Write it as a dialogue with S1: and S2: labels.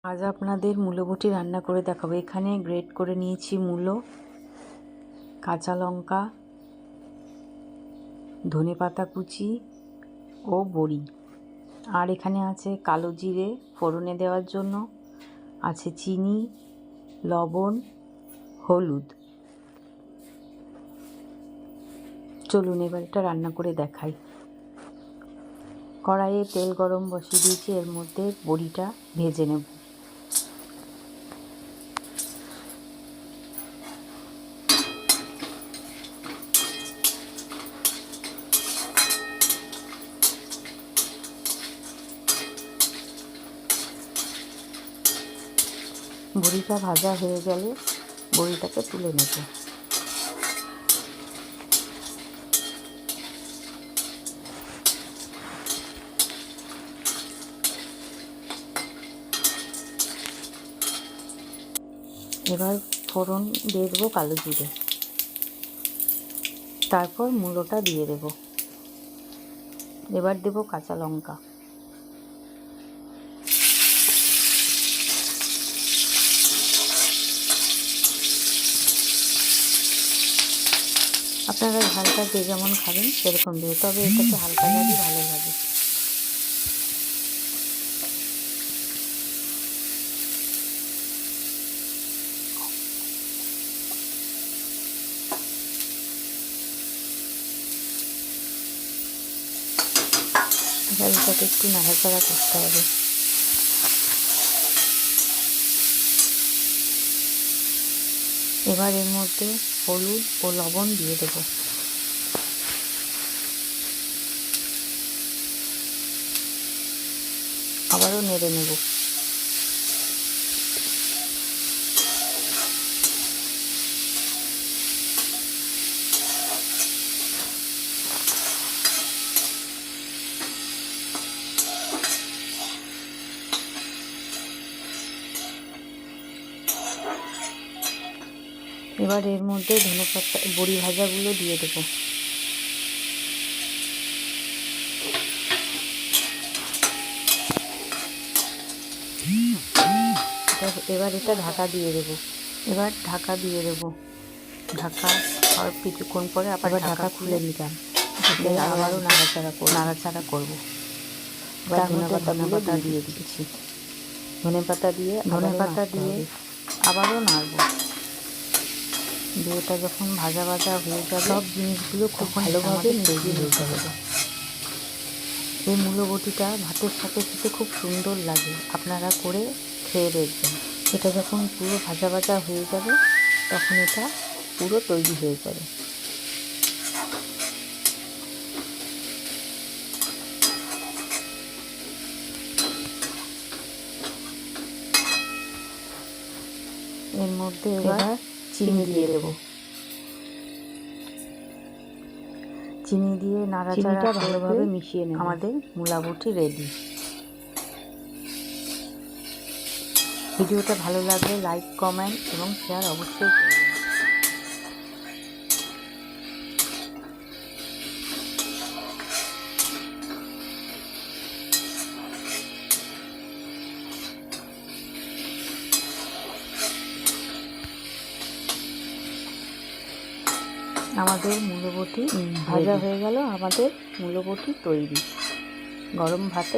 S1: আজ আপনাদের মূলো বটি রান্না করে দেখাবো। এখানে গ্রেট করে নিয়েছি মূলো, কাঁচা লঙ্কা, ধনেপাতা কুচি ও বড়ি। আর এখানে আছে কালো জিরে ফোড়নে দেওয়ার জন্য, আছে চিনি, লবণ, হলুদ। চলুন এবার এটা রান্না করে দেখাই। কড়াইয়ে তেল গরম বসিয়ে দিয়েছি, এর মধ্যে বড়িটা ভেজে নেব। বড়িটা ভাজা হয়ে গেলে বড়িটাকে তুলে নেব। এবার ফোড়ন দিয়ে দেবো কালো জিরে, তারপর মূলোটা দিয়ে দেব। এবার দেব কাঁচা লঙ্কা, আপনারা ঝালটা যে যেমন খাবেন সেরকম দেবে, তবে এটাতে হালকা ঝালই ভালো লাগে। এবার এটাকে একটু নাড়াচাড়া করতে হবে। এবার এর মধ্যে হলুদ ও লবণ দিয়ে দেব। আবারও নেড়ে নেব। এবার এর মধ্যে ধনেপাতা বড়ি ভাজাগুলো দিয়ে দেব। এবার এটা ঢাকা দিয়ে দেব। ঢাকা হওয়ার কিছুক্ষণ পরে আবার ঢাকা খুলে নিলাম। আবারও নাড়াচাড়া করব। এবার ধনেপাতা দিয়ে দিচ্ছি। ধনেপাতা দিয়ে আবারও নাড়ব। এটা যখন ভাজা হয়ে যাবে, সব জিনিসগুলো খুব ভালোভাবে মিশিয়ে নিতে হবে। এই মূলো বটিটা ভাতের সাথে খেতে খুব সুন্দর লাগে, আপনারা করে খেয়ে দেখবেন। এটা যখন পুরো ভাজা হয়ে যাবে তখন এটা পুরো তৈরি হয়ে যাবে। এর মধ্যে এবার চিনি দিয়ে দেব। চিনি দিয়ে নাড়াচাড়া ভালোভাবে মিশিয়ে নেব। আমাদের মূলা বটি রেডি। ভিডিওটা ভালো লাগলে লাইক, কমেন্ট এবং শেয়ার অবশ্যই করবেন। আমাদের মূলো বটি ভাজা হয়ে গেল। আমাদের মূলো বটি তৈরি। গরম ভাতে